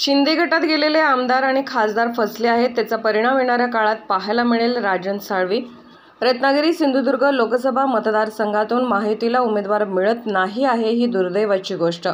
शिंदे गटात गेलेले आमदार आणि खासदार फसले आहेत, त्याचा परिणाम येणाऱ्या काळात पाहायला मिळेल. राजन साळवी. रत्नागिरी सिंधुदुर्ग लोकसभा मतदारसंघातून महायुतीला उमेदवार मिळत नाही आहे ही दुर्दैवाची गोष्ट.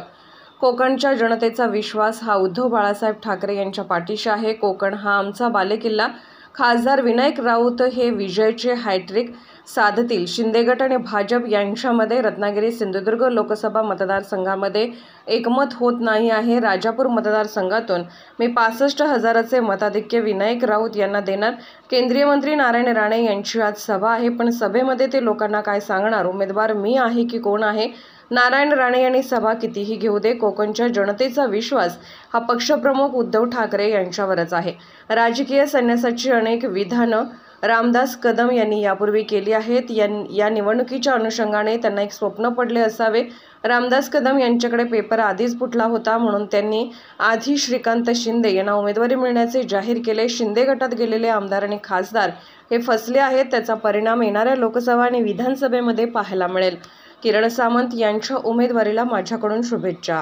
कोकणच्या जनतेचा विश्वास हा उद्धव बाळासाहेब ठाकरे यांच्या पाठीशी आहे. कोकण हा आमचा बालेकिल्ला. खासदार विनायक राऊत हे विजयचे हॅट्रिक साधतील. शिंदे गट आणि भाजप यांच्यामध्ये रत्नागिरी सिंधुदुर्ग लोकसभा मतदारसंघामध्ये एकमत होत नाही आहे. राजापूर मतदारसंघातून मी 65,000चे मताधिक्य विनायक राऊत यांना देणार. केंद्रीय मंत्री नारायण राणे यांची आज सभा आहे, पण सभेमध्ये ते लोकांना काय सांगणार? उमेदवार मी आहे की कोण आहे? नारायण राणे यांनी सभा कितीही घेऊ दे, कोकणच्या जनतेचा विश्वास हा पक्षप्रमुख उद्धव ठाकरे यांच्यावरच आहे. राजकीय संन्यासाची अनेक विधानं रामदास कदम यांनी यापूर्वी केली आहेत. या निवडणुकीच्या अनुषंगाने त्यांना एक स्वप्न पडले असावे. रामदास कदम यांच्याकडे पेपर आधीच फुटला होता, म्हणून त्यांनी आधी श्रीकांत शिंदे यांना उमेदवारी मिळण्याचे जाहीर केले. शिंदे गटात गेलेले आमदार आणि खासदार हे फसले आहेत, त्याचा परिणाम येणाऱ्या लोकसभा आणि विधानसभेमध्ये पाहायला मिळेल. किरण सामंत यांच्या उमेदवारीला माझ्याकडून शुभेच्छा.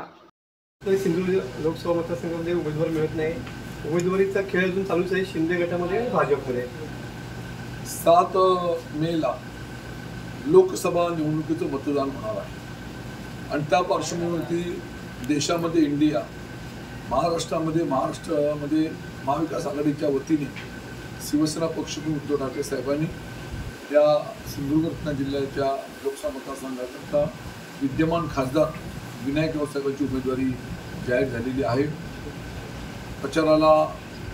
सिंधुदुर्ग लोकसभा मतदारसंघामध्ये उमेदवार मिळत नाही. उमेदवारीचा खेळ अजून चालूच आहे शिंदे गटामध्ये आणि भाजपमध्ये. 7 मेला लोकसभा निवडणुकीचं मतदान होणार आहे आणि त्या पार्श्वभूमीवरती देशामध्ये महाराष्ट्रामध्ये महाविकास आघाडीच्या वतीने शिवसेना पक्षप्रमुख उद्धव ठाकरे साहेबांनी या सिंधुदुर्ग रत्नागिरी जिल्ह्याच्या लोकसभा मतदारसंघाकरता विद्यमान खासदार विनायक राऊत साहेबांची उमेदवारी जाहीर झालेली आहे. प्रचाराला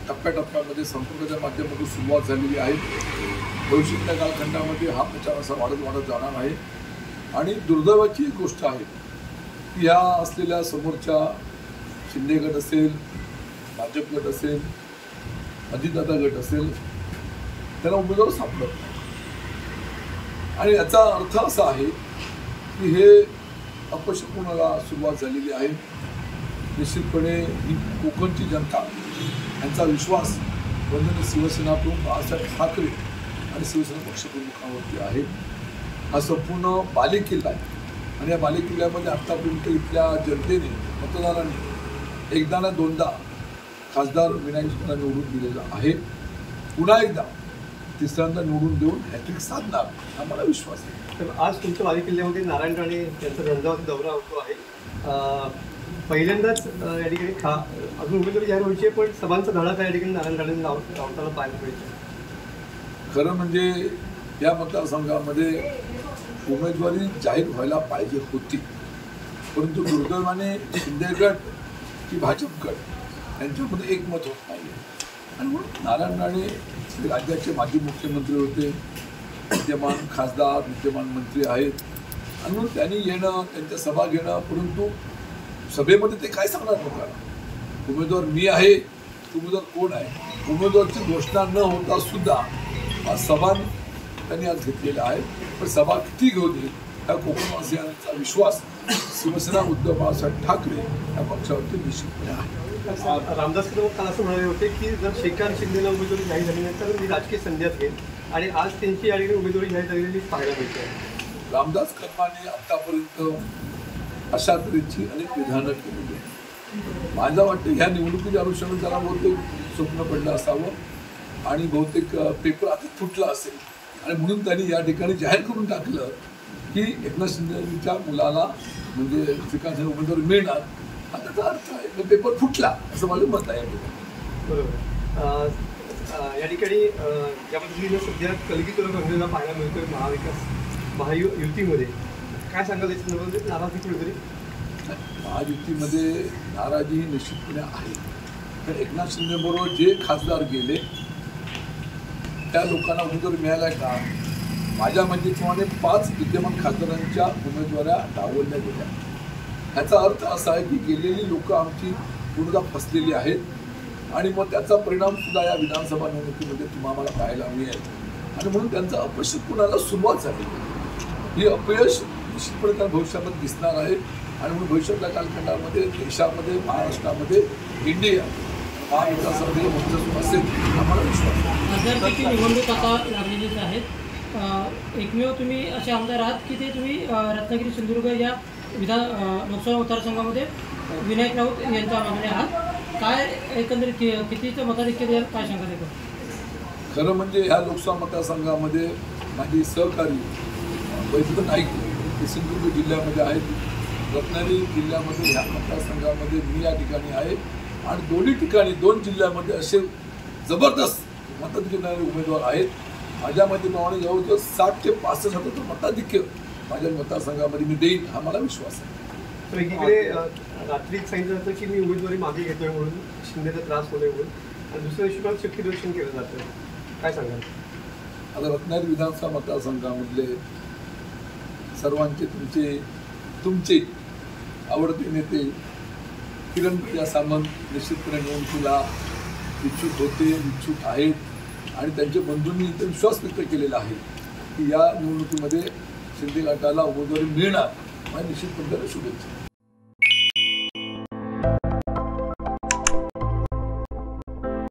टप्प्याटप्प्यामध्ये संपर्काच्या माध्यमातून सुरुवात झालेली आहे. भविष्यातल्या कालखंडामध्ये हा प्रचार असा वाढत जाणार आहे. आणि दुर्दैवाची एक गोष्ट आहे की ह्या असलेल्या समोरच्या शिंदे गट असेल, भाजप गट असेल, अजितदादा गट असेल, त्याला उमेदवार सापडत नाही. आणि याचा अर्थ असा आहे की हे अपशकुनाला सुरुवात झालेली आहे. निश्चितपणे ही कोकणची जनता यांचा विश्वास वंदनीय शिवसेना प्रमुख बाळासाहेब ठाकरे आणि शिवसेना पक्षप्रमुखांवरती आहे. हा संपूर्ण बालेकिल्ला आहे आणि या बालेकिल्ल्यामध्ये आत्तापर्यंत इथल्या जनतेने, मतदारांनी एकदा ना दोनदा खासदार विनायकला निवडून दिलेला आहे. पुन्हा एकदा तिसऱ्यांदा निवडून देऊन हॅट्रिक साधणार हा मला विश्वास आहे. तर आज तुमच्या बालेकिल्ल्यामध्ये नारायण राणे यांचा झंझावाती दौरा होतो आहे. पहिल्यांदाच या ठिकाणी अजून उमेदवारी जाहीर व्हायची आहे, पण सभांचा धडाका या ठिकाणी नारायण राणे लावताना पाहायला मिळते. खरं म्हणजे या मतदारसंघामध्ये उमेदवारी जाहीर व्हायला पाहिजे होती, परंतु दुर्दैवाने शिंदे गट की भाजप गट यांच्यामध्ये एकमत होत नाही. आणि म्हणून नारायण राणे राज्याचे माजी मुख्यमंत्री होते, विद्यमान खासदार, विद्यमान मंत्री आहेत आणि म्हणून त्यांनी येणं, त्यांच्या सभा घेणं, परंतु सभेमध्ये ते काय सांगणार लोकांना? उमेदवार मी आहे, उमेदवार कोण आहे? उमेदवारची घोषणा न होता सुद्धा सभा त्यांनी आज घेतलेला आहे. पण सभा किती घेऊ दे, या कोकणवासियांचा विश्वास शिवसेना उद्धव बाळासाहेब ठाकरे या पक्षावरती निश्चितपणे आहे. रामदास कदम काल असं म्हणाले होते की जर श्रीकांत शिंदेला उमेदवारी जाहीर झाली नाही तर मी राजकीय संध्यात घेईन, आणि आज त्यांची या ठिकाणी उमेदवारी जाहीर झालेली पाहायला मिळते. रामदास कदमांनी आतापर्यंत अशा तऱ्हेची अनेक विधानं केलेली आहेत. मला वाटतं ह्या निवडणुकीच्या अनुषंगाने त्याला बहुतेक स्वप्न पडलं असावं आणि बहुतेक पेपर आता फुटला असेल आणि म्हणून त्यांनी या ठिकाणी जाहीर करून टाकलं की एकनाथ शिंदेच्या मुलाला म्हणजे श्रीकांत शिंदे उमेदवारी मिळणार. हा त्याचा अर्थ आहे पेपर फुटला असं माझं मत आहे. बरोबर. या ठिकाणी ज्या पद्धतीने सध्या कलगीतुरा काँग्रेसला पाहायला मिळतोय महायुतीमध्ये, काय सांगाल याच्यामध्ये? नाराजी कुठेतरी महायुतीमध्ये नाराजी ही निश्चितपणे आहे. पण एकनाथ शिंदेबरोबर जे खासदार गेले त्या लोकांना उमेदवारी मिळाला का? माझ्या माहितीप्रमाणे 5 विद्यमान खासदारांच्या उमेदवाऱ्या डावलल्या गेल्या. ह्याचा अर्थ असा आहे की गेलेली लोक आमची पूर्णतः फसलेली आहेत आणि मग त्याचा परिणाम सुद्धा या विधानसभा निवडणुकीमध्ये तुम्हाला पाहायला मिळेल. आणि म्हणून त्यांचं अपयश कुणाला सुरुवात झाली. ही अपयश निश्चितपणे त्या भविष्यामध्ये दिसणार आहे आणि म्हणून भविष्यातल्या कालखंडामध्ये देशामध्ये, महाराष्ट्रामध्ये इंडिया महाविकासामध्ये वर्चस्व असेल आम्हाला विश्वास आहे. निवडणूक आता लागलेलीच आहेत. एकमेव तुम्ही असे आमदार आहात की ते तुम्ही रत्नागिरी सिंधुदुर्ग या लोकसभा मतदारसंघामध्ये विनायक राऊत यांच्या मागणे आहात. काय एकंदरीत कितीचं मताधिक्य द्याल, काय सांगाल एकूण? खरं म्हणजे ह्या लोकसभा मतदारसंघामध्ये माझी सहकारी वैद्य नाईक हे सिंधुदुर्ग जिल्ह्यामध्ये आहेत, रत्नागिरी जिल्ह्यामध्ये ह्या मतदारसंघामध्ये मी या ठिकाणी आहे आणि दोन्ही ठिकाणी 2 जिल्ह्यामध्ये असे जबरदस्त मताधिक्य देणारे उमेदवार आहेत. माझ्या मतेप्रमाणे जवळजवळ 60 ते 65% मताधिक्य माझ्या मतदारसंघामध्ये मी देईन, हा मला विश्वास आहे. तर एकीकडे रात्रीच सांगितलं जातं की मी उमेदवारी मागे घेतोय म्हणून, शिंदेचा त्रास होतोय म्हणून, आणि दुसऱ्या दिवशी मला शक्तीदर्शन केलं जातं. काय सांगाल? आता रत्नागिरी विधानसभा मतदारसंघामधले सर्वांचे तुमचे आवडते नेते किरण सामंत निश्चितपणे निवडणुकीला इच्छुक आहेत आणि त्यांच्या बंधूंनी इथे विश्वास व्यक्त केलेला आहे की या निवडणुकीमध्ये शिंदे गटाला उमेदवारी मिळणार आणि निश्चितपणे शुभेच्छा.